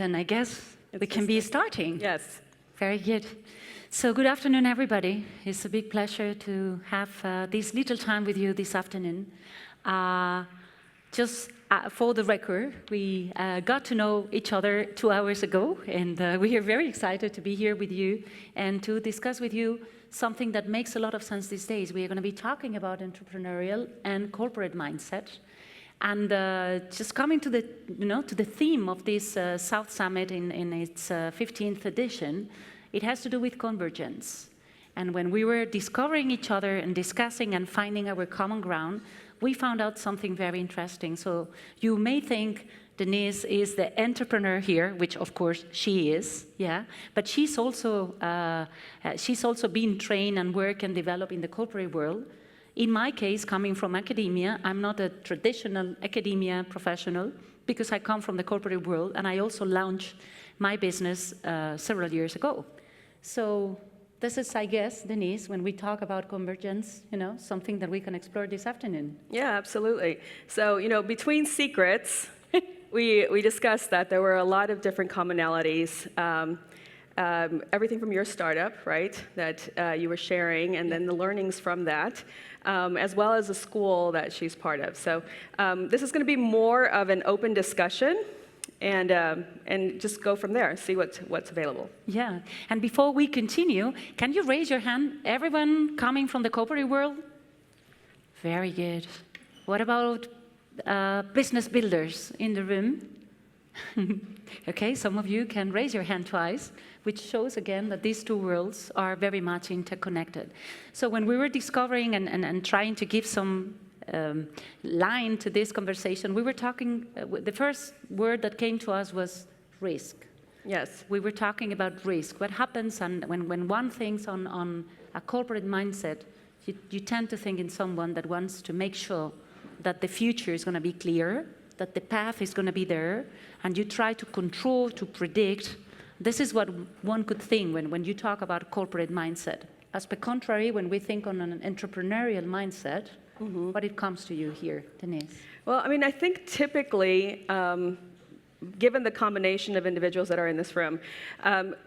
then I guess we can be starting. Yes. Very good. So good afternoon, everybody. It's a big pleasure to have this little time with you this afternoon. Just for the record, we got to know each other 2 hours ago, and we are very excited to be here with you and to discuss with you something that makes a lot of sense these days. We are going to be talking about entrepreneurial and corporate mindset. And just coming to the, to the theme of this South Summit in its 15th edition, it has to do with convergence. And when we were discovering each other and discussing and finding our common ground, we found out something very interesting. So you may think Denise is the entrepreneur here, which of course she is, yeah. But she's also been trained and work and develop in the corporate world. In my case, coming from academia, I'm not a traditional academia professional because I come from the corporate world, and I also launched my business several years ago. So this is, I guess, Denise, when we talk about convergence, something that we can explore this afternoon. Yeah, absolutely. So, between secrets, we discussed that there were a lot of different commonalities. Everything from your startup, right, that you were sharing, and then the learnings from that, as well as the school that she's part of. So this is going to be more of an open discussion, and just go from there, see what's available. Yeah, and before we continue, can you raise your hand? Everyone coming from the corporate world? Very good. What about business builders in the room? Okay, some of you can raise your hand twice, which shows again that these two worlds are very much interconnected. So when we were discovering and trying to give some line to this conversation, we were talking, the first word that came to us was risk. Yes. We were talking about risk. What happens when one thinks on a corporate mindset, you tend to think in someone that wants to make sure that the future is going to be clear, that the path is going to be there, and you try to control, to predict. This is what one could think when you talk about corporate mindset. As per contrary, when we think on an entrepreneurial mindset, what it comes to you here, Denise? Well, I think typically, given the combination of individuals that are in this room,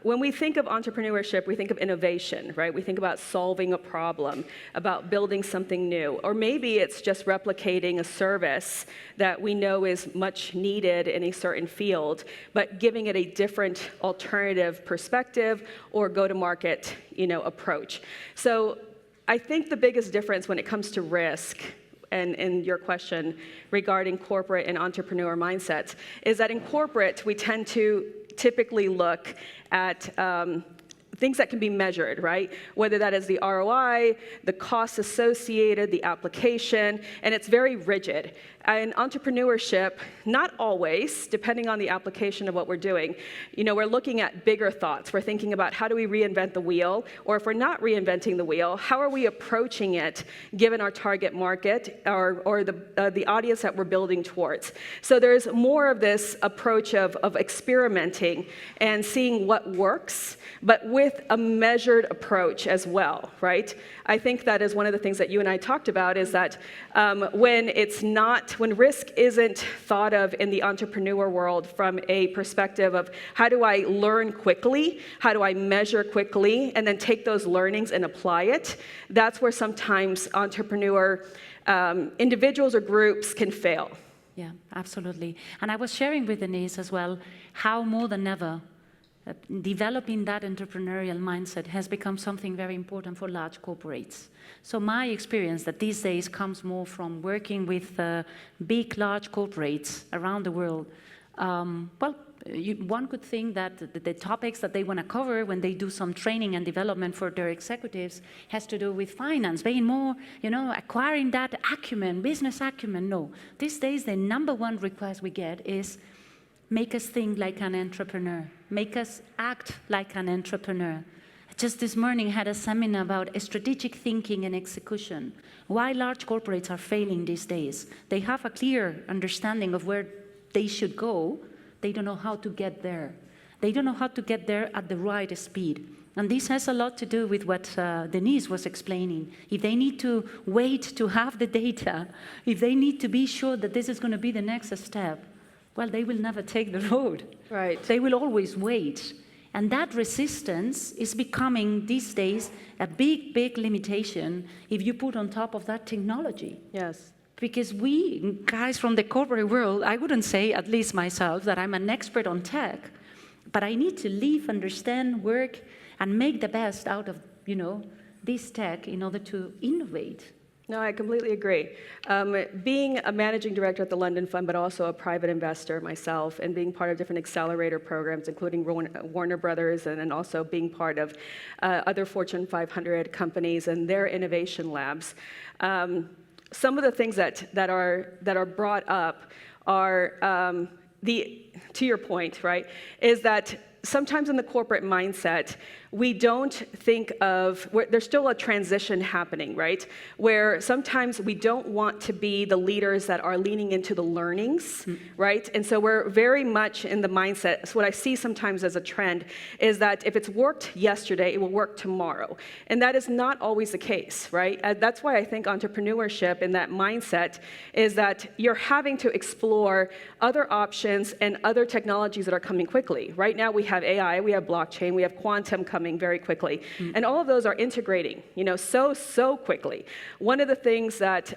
when we think of entrepreneurship, we think of innovation, right? We think about solving a problem, about building something new, or maybe it's just replicating a service that we know is much needed in a certain field, but giving it a different alternative perspective or go-to-market, approach. So I think the biggest difference when it comes to risk, and your question regarding corporate and entrepreneur mindsets, is that in corporate, we tend to typically look at things that can be measured, right? Whether that is the ROI, the costs associated, the application, and it's very rigid. In entrepreneurship, not always, depending on the application of what we're doing, we're looking at bigger thoughts. We're thinking about how do we reinvent the wheel, or if we're not reinventing the wheel, how are we approaching it given our target market or the audience that we're building towards. So there's more of this approach of experimenting and seeing what works, but with a measured approach as well, right? I think that is one of the things that you and I talked about, is that when risk isn't thought of in the entrepreneur world from a perspective of how do I learn quickly, how do I measure quickly, and then take those learnings and apply it, that's where sometimes entrepreneur individuals or groups can fail. Yeah, absolutely. And I was sharing with Denise as well how more than ever developing that entrepreneurial mindset has become something very important for large corporates. So my experience that these days comes more from working with big, large corporates around the world. One could think that the topics that they want to cover when they do some training and development for their executives has to do with finance, being more, acquiring that acumen, business acumen. No, these days the number one request we get is make us think like an entrepreneur. Make us act like an entrepreneur. Just this morning I had a seminar about strategic thinking and execution. Why large corporates are failing these days. They have a clear understanding of where they should go. They don't know how to get there. They don't know how to get there at the right speed. And this has a lot to do with what Denise was explaining. If they need to wait to have the data, if they need to be sure that this is going to be the next step, well, they will never take the road. Right. They will always wait. And that resistance is becoming, these days, a big, big limitation if you put on top of that technology. Yes. Because we, guys from the corporate world, I wouldn't say, at least myself, that I'm an expert on tech, but I need to live, understand, work, and make the best out of, this tech in order to innovate. No, I completely agree. Being a managing director at the London Fund, but also a private investor myself, and being part of different accelerator programs, including Warner Brothers, and also being part of other Fortune 500 companies and their innovation labs, some of the things that are brought up are to your point, right, is that sometimes in the corporate mindset, we don't think of, there's still a transition happening, right? Where sometimes we don't want to be the leaders that are leaning into the learnings, right? And so we're very much in the mindset, so what I see sometimes as a trend is that if it's worked yesterday, it will work tomorrow. And that is not always the case, right? That's why I think entrepreneurship in that mindset is that you're having to explore other options and other technologies that are coming quickly. Right now we have AI, we have blockchain, we have quantum coming very quickly. And all of those are integrating, so quickly. One of the things that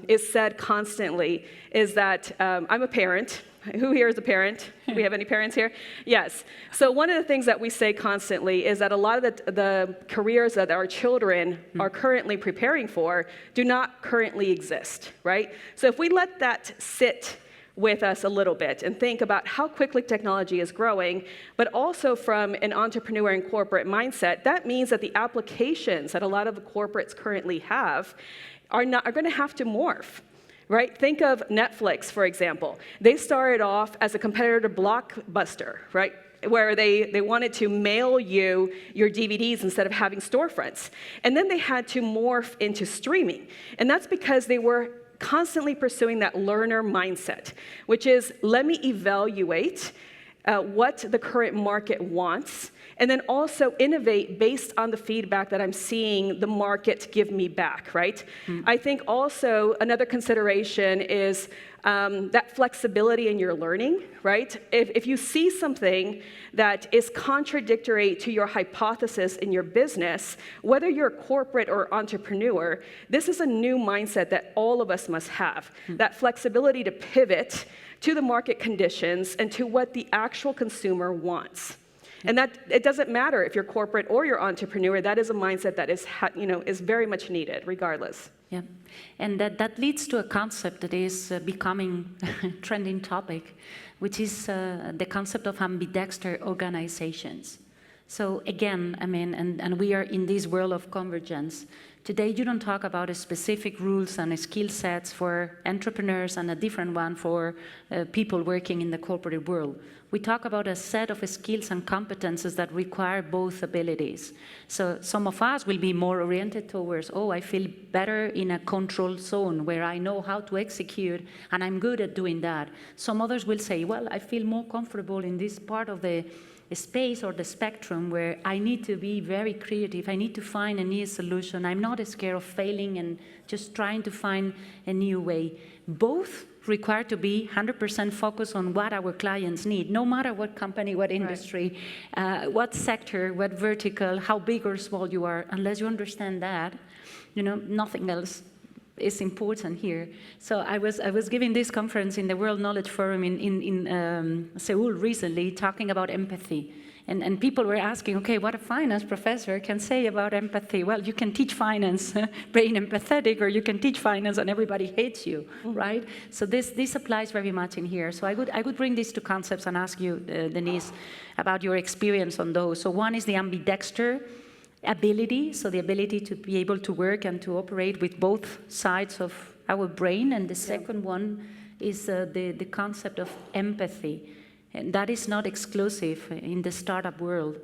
is said constantly is that I'm a parent. Who here is a parent? Do we have any parents here? Yes. So one of the things that we say constantly is that a lot of the careers that our children are currently preparing for do not currently exist, right? So if we let that sit with us a little bit and think about how quickly technology is growing, but also from an entrepreneur and corporate mindset, that means that the applications that a lot of the corporates currently have are going to have to morph. Right? Think of Netflix, for example. They started off as a competitor to Blockbuster, right? Where they wanted to mail you your DVDs instead of having storefronts. And then they had to morph into streaming. And that's because they were constantly pursuing that learner mindset, which is, let me evaluate what the current market wants, and then also innovate based on the feedback that I'm seeing the market give me back, right? I think also another consideration is that flexibility in your learning, right? If you see something that is contradictory to your hypothesis in your business, whether you're corporate or entrepreneur, this is a new mindset that all of us must have. That flexibility to pivot to the market conditions and to what the actual consumer wants. And that it doesn't matter if you're corporate or you're entrepreneur, that is a mindset that is very much needed, regardless. Yeah, and that leads to a concept that is becoming a trending topic, which is the concept of ambidextrous organizations. So again, and we are in this world of convergence. Today, you don't talk about specific rules and skill sets for entrepreneurs and a different one for people working in the corporate world. We talk about a set of skills and competences that require both abilities. So some of us will be more oriented towards, I feel better in a control zone where I know how to execute and I'm good at doing that. Some others will say, well, I feel more comfortable in this part of the space or the spectrum where I need to be very creative. I need to find a new solution. I'm not scared of failing and just trying to find a new way. Both require to be 100% focused on what our clients need, no matter what company, what industry, what sector, what vertical, how big or small you are. Unless you understand that, nothing else is important here. So I was giving this conference in the World Knowledge Forum in Seoul recently, talking about empathy. And people were asking, okay, what a finance professor can say about empathy? Well, you can teach finance, being empathetic, or you can teach finance and everybody hates you, right? So this applies very much in here. So I would bring these two concepts and ask you, Denise, about your experience on those. So one is the ambidextrous ability, so the ability to be able to work and to operate with both sides of our brain. And the second one is the concept of empathy. And that is not exclusive in the startup world.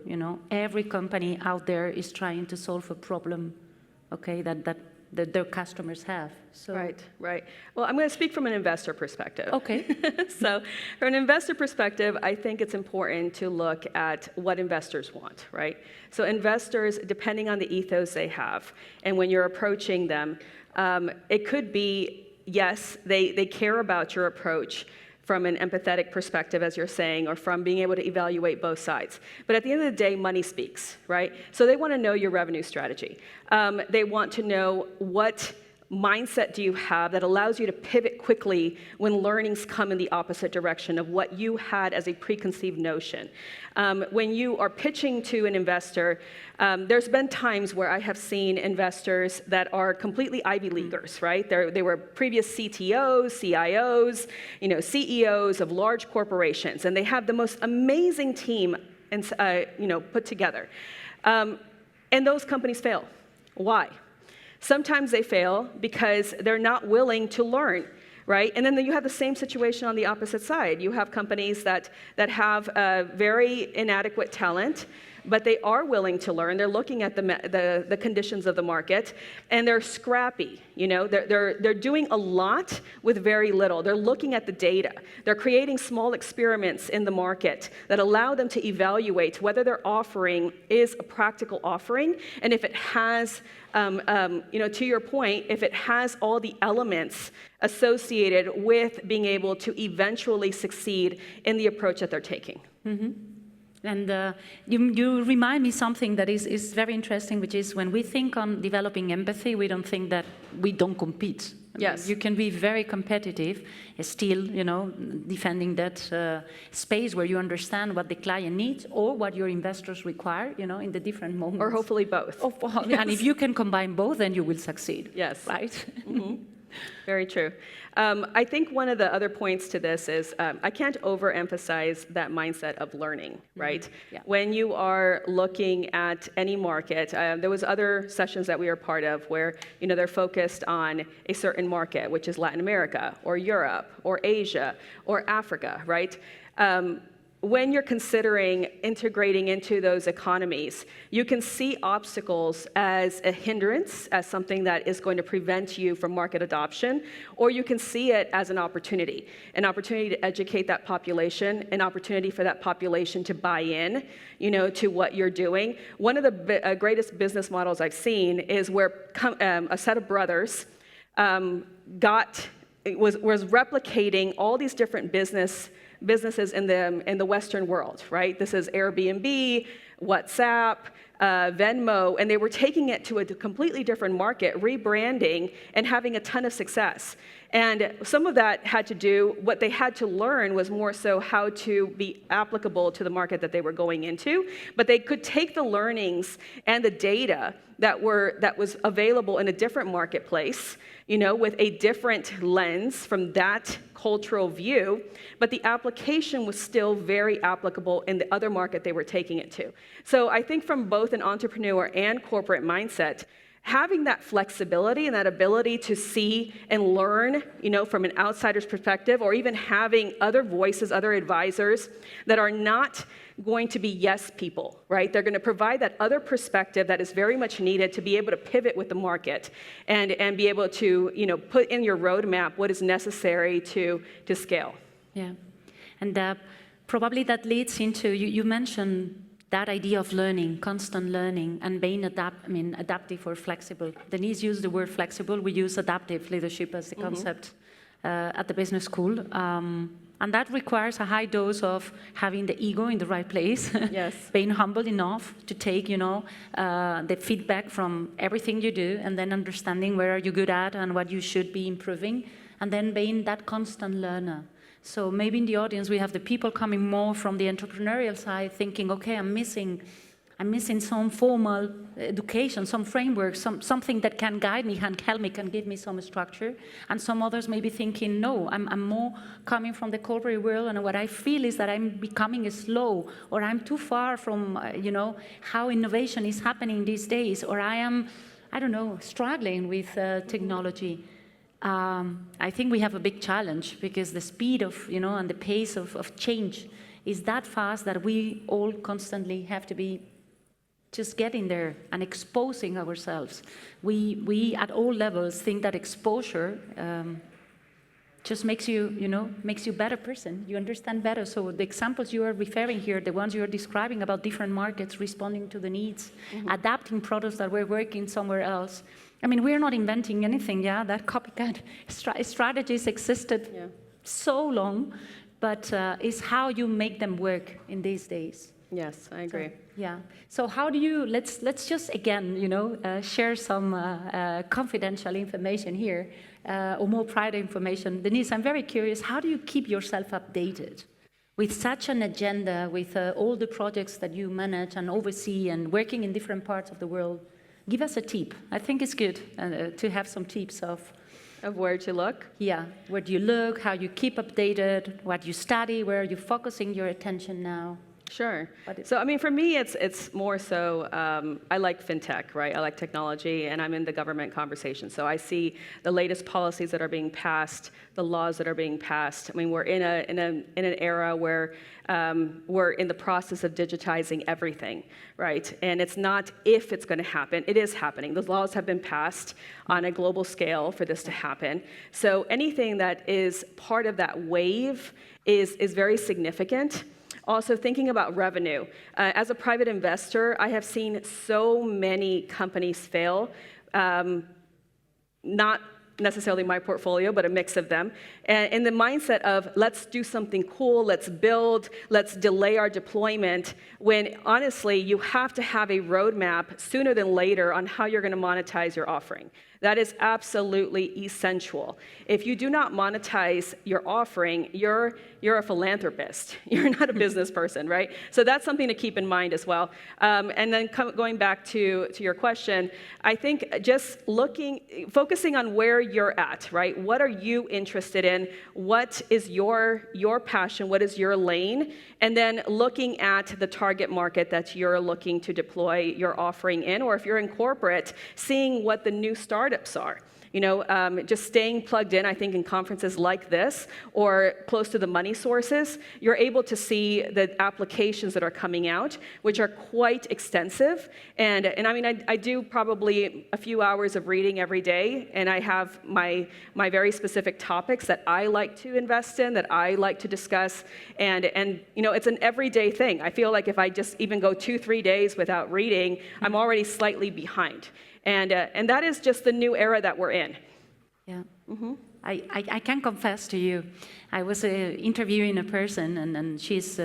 Every company out there is trying to solve a problem, okay, that their customers have. So. Right. Well, I'm going to speak from an investor perspective. Okay. So from an investor perspective, I think it's important to look at what investors want, right? So investors, depending on the ethos they have, and when you're approaching them, it could be, yes, they care about your approach, from an empathetic perspective, as you're saying, or from being able to evaluate both sides. But at the end of the day, money speaks, right? So they want to know your revenue strategy. They want to know what mindset do you have that allows you to pivot quickly when learnings come in the opposite direction of what you had as a preconceived notion. When you are pitching to an investor, there's been times where I have seen investors that are completely Ivy Leaguers, right? They were previous CTOs, CIOs, CEOs of large corporations, and they have the most amazing team put together. And those companies fail. Why? Sometimes they fail because they're not willing to learn, right? And then you have the same situation on the opposite side. You have companies that have very inadequate talent, but they are willing to learn. They're looking at the conditions of the market, and they're scrappy. They're doing a lot with very little. They're looking at the data. They're creating small experiments in the market that allow them to evaluate whether their offering is a practical offering, and if it has, to your point, if it has all the elements associated with being able to eventually succeed in the approach that they're taking. Mm-hmm. And you remind me something that is very interesting, which is when we think on developing empathy, we don't think that we don't compete. Yes. You can be very competitive, still, defending that space where you understand what the client needs or what your investors require, in the different moments. Or hopefully both. Yes. And if you can combine both, then you will succeed. Yes. Right? Mm-hmm. Very true. I think one of the other points to this is I can't overemphasize that mindset of learning, right? Mm-hmm. Yeah. When you are looking at any market, there was other sessions that we were part of where they're focused on a certain market, which is Latin America or Europe or Asia or Africa, right? When you're considering integrating into those economies, you can see obstacles as a hindrance, as something that is going to prevent you from market adoption, or you can see it as an opportunity to educate that population, an opportunity for that population to buy in, to what you're doing. One of the greatest business models I've seen is where a set of brothers was replicating all these different businesses in the Western world, right? This is Airbnb, WhatsApp, Venmo, and they were taking it to a completely different market, rebranding, and having a ton of success. And some of that had to do, what they had to learn was more so how to be applicable to the market that they were going into, but they could take the learnings and the data that was available in a different marketplace, with a different lens from that cultural view, but the application was still very applicable in the other market they were taking it to. So I think from both an entrepreneur and corporate mindset, having that flexibility and that ability to see and learn, from an outsider's perspective, or even having other voices, other advisors that are not going to be yes people, right? They're going to provide that other perspective that is very much needed to be able to pivot with the market and be able to, put in your roadmap what is necessary to scale. Yeah, and probably that leads into, you mentioned that idea of learning, constant learning, and being adaptive or flexible. Denise used the word flexible. We use adaptive leadership as the concept at the business school. And that requires a high dose of having the ego in the right place. Yes. Being humble enough to take, the feedback from everything you do, and then understanding where are you good at and what you should be improving, and then being that constant learner. So maybe in the audience we have the people coming more from the entrepreneurial side, thinking, okay, I'm missing some formal education, some framework, something that can guide me, can help me, can give me some structure. And some others may be thinking, no, I'm more coming from the corporate world, and what I feel is that I'm becoming slow, or I'm too far from, how innovation is happening these days, or I am, struggling with technology. I think we have a big challenge because the speed of, and the pace of change is that fast that we all constantly have to be just getting there and exposing ourselves. We at all levels think that exposure just makes you, makes you a better person. You understand better. So the examples you are referring here, the ones you are describing about different markets responding to the needs, adapting products that were working somewhere else. I mean, we're not inventing anything, yeah? That copycat strategies existed so long, but is how you make them work in these days. Yes, I agree. So, yeah. So how do you, let's just again, share some confidential information here, or more private information. Denise, I'm very curious, how do you keep yourself updated? With such an agenda, with all the projects that you manage and oversee and working in different parts of the world, give us a tip. I think it's good to have some tips of where to look? Yeah, where do you look, how you keep updated, what you study, where are you focusing your attention now? Sure. So, I mean, for me, it's more so, I like fintech, right? I like technology, and I'm in the government conversation. So I see the latest policies that are being passed, the laws that are being passed. I mean, we're in an era where we're in the process of digitizing everything, right? And it's not if it's going to happen, it is happening. The laws have been passed on a global scale for this to happen. So anything that is part of that wave is very significant. Also, thinking about revenue. As a private investor, I have seen so many companies fail, not necessarily my portfolio, but a mix of them, and in the mindset of let's do something cool, let's build, let's delay our deployment, when honestly, you have to have a roadmap sooner than later on how you're going to monetize your offering. That is absolutely essential. If you do not monetize your offering, you're a philanthropist. You're not a business person, right? So that's something to keep in mind as well. And then going back to your question, I think just focusing on where you're at, right? What are you interested in? What is your passion? What is your lane? And then looking at the target market that you're looking to deploy your offering in, or if you're in corporate, seeing what the new startups are. Just staying plugged in, I think, in conferences like this or close to the money sources, you're able to see the applications that are coming out, which are quite extensive. And I mean, I do probably a few hours of reading every day, and I have my very specific topics that I like to invest in, that I like to discuss. And it's an everyday thing. I feel like if I just even go 2-3 days without reading, I'm already slightly behind. And that is just the new era that we're in. Yeah. Mm-hmm. I can confess to you, I was interviewing a person, and she's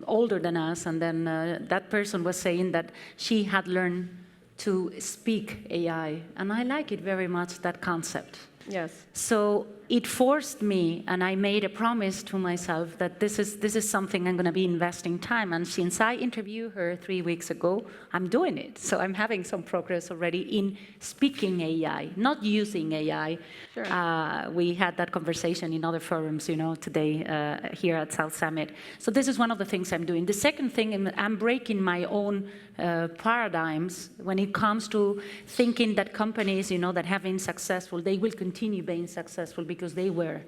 older than us, and then that person was saying that she had learned to speak AI, and I like it very much, that concept. Yes. So it forced me, and I made a promise to myself that this is something I'm going to be investing time. And since I interviewed her 3 weeks ago, I'm doing it. So I'm having some progress already in speaking AI, not using AI. Sure. We had that conversation in other forums, today here at South Summit. So this is one of the things I'm doing. The second thing, I'm breaking my own paradigms when it comes to thinking that companies, that have been successful, they will continue being successful because they were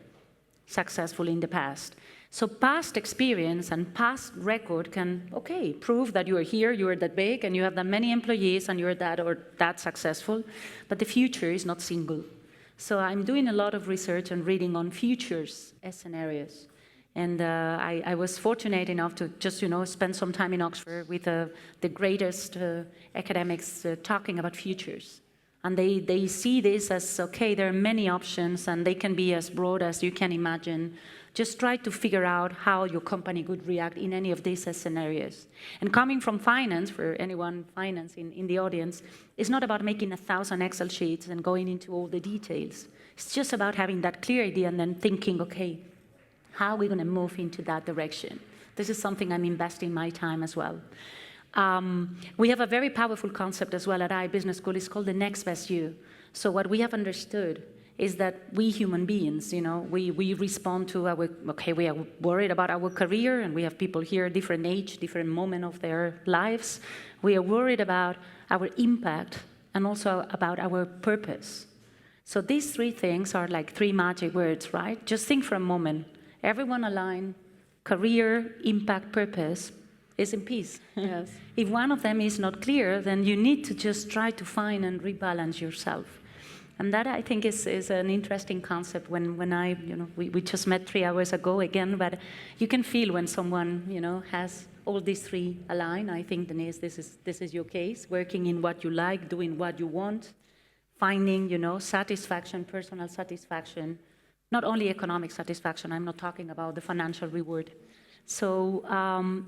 successful in the past. So past experience and past record can, prove that you are here, you are that big, and you have that many employees, and you're that or that successful, but the future is not single. So I'm doing a lot of research and reading on futures scenarios. And I was fortunate enough to just, spend some time in Oxford with the greatest academics talking about futures. And they see this as, there are many options, and they can be as broad as you can imagine. Just try to figure out how your company could react in any of these scenarios. And coming from finance, for anyone finance in the audience, it's not about making 1,000 Excel sheets and going into all the details. It's just about having that clear idea and then thinking, how are we going to move into that direction? This is something I'm investing my time as well. We have a very powerful concept as well at iBusiness School. It's called the next best you. So what we have understood is that we human beings, we respond to we are worried about our career, and we have people here, different age, different moment of their lives. We are worried about our impact and also about our purpose. So these three things are like three magic words, right? Just think for a moment. Everyone aligned, career, impact, purpose, is in peace. Yes. If one of them is not clear, then you need to just try to find and rebalance yourself. And that, I think, is an interesting concept. When we just met 3 hours ago again, but you can feel when someone, has all these three aligned. I think, Denise, this is your case, working in what you like, doing what you want, finding, satisfaction, personal satisfaction, not only economic satisfaction, I'm not talking about the financial reward. So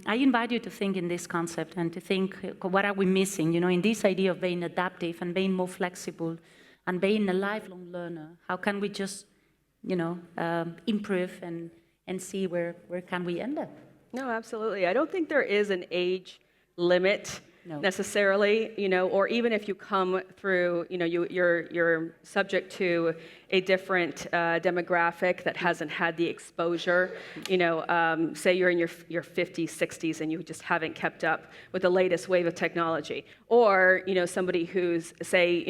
I invite you to think in this concept and to think, what are we missing, in this idea of being adaptive and being more flexible and being a lifelong learner? How can we just, improve and see where can we end up? No, absolutely. I don't think there is an age limit necessarily, or even if you come through, you're subject to a different demographic that hasn't had the exposure. Say you're in your 50s, 60s, and you just haven't kept up with the latest wave of technology, or somebody who's, say,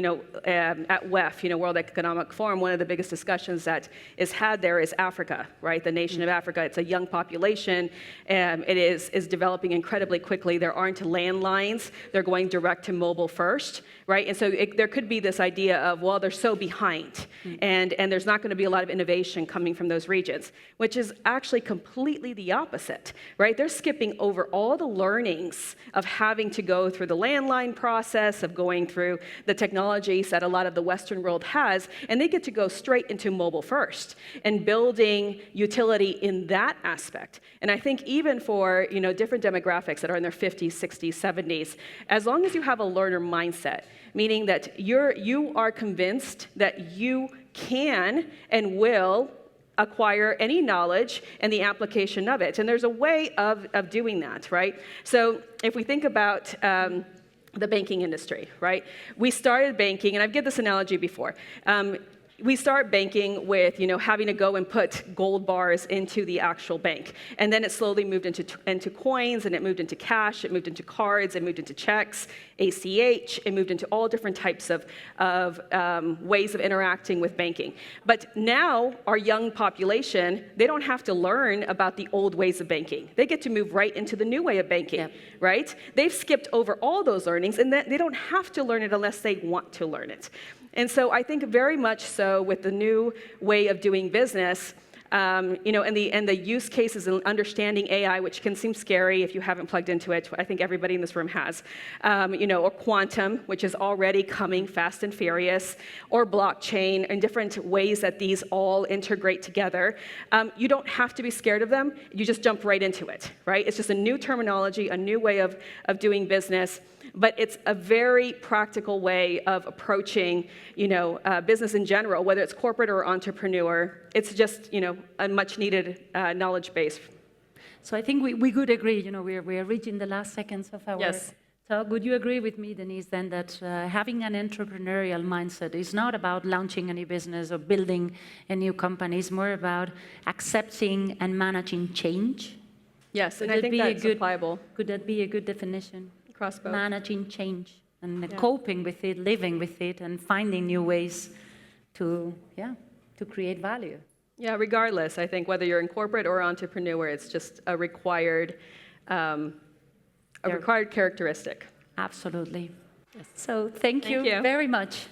at WEF, World Economic Forum, one of the biggest discussions that is had there is Africa, right? The nation of Africa. It's a young population, and it is developing incredibly quickly. There aren't landlines. They're going direct to mobile first, right? And so there could be this idea of, well, they're so behind, and there's not going to be a lot of innovation coming from those regions, which is actually completely the opposite, right? They're skipping over all the learnings of having to go through the landline process, of going through the technologies that a lot of the Western world has, and they get to go straight into mobile first and building utility in that aspect. And I think even for different demographics that are in their 50s, 60s, 70s, as long as you have a learner mindset, meaning that you are convinced that you can and will acquire any knowledge and the application of it. And there's a way of doing that, right? So if we think about the banking industry, right? We started banking, and I've given this analogy before. We start banking with, having to go and put gold bars into the actual bank. And then it slowly moved into coins, and it moved into cash, it moved into cards, it moved into checks, ACH, it moved into all different types of ways of interacting with banking. But now, our young population, they don't have to learn about the old ways of banking. They get to move right into the new way of banking, right? They've skipped over all those learnings, and they don't have to learn it unless they want to learn it. And so I think very much so with the new way of doing business, and the use cases and understanding AI, which can seem scary if you haven't plugged into it. I think everybody in this room has. Or quantum, which is already coming fast and furious, or blockchain, and different ways that these all integrate together. You don't have to be scared of them. You just jump right into it, right? It's just a new terminology, a new way of doing business. But it's a very practical way of approaching, business in general, whether it's corporate or entrepreneur. It's just, a much-needed knowledge base. So I think we could agree. We are reaching the last seconds of our talk. Would you agree with me, Denise, then that having an entrepreneurial mindset is not about launching a new business or building a new company? It's more about accepting and managing change. Yes, and I think that's applicable. Could that be a good definition? Crossbow. Managing change and coping with it, living with it, and finding new ways to create value. Yeah, regardless, I think whether you're in corporate or entrepreneur, it's just a required characteristic. Absolutely. Yes. So thank you very much.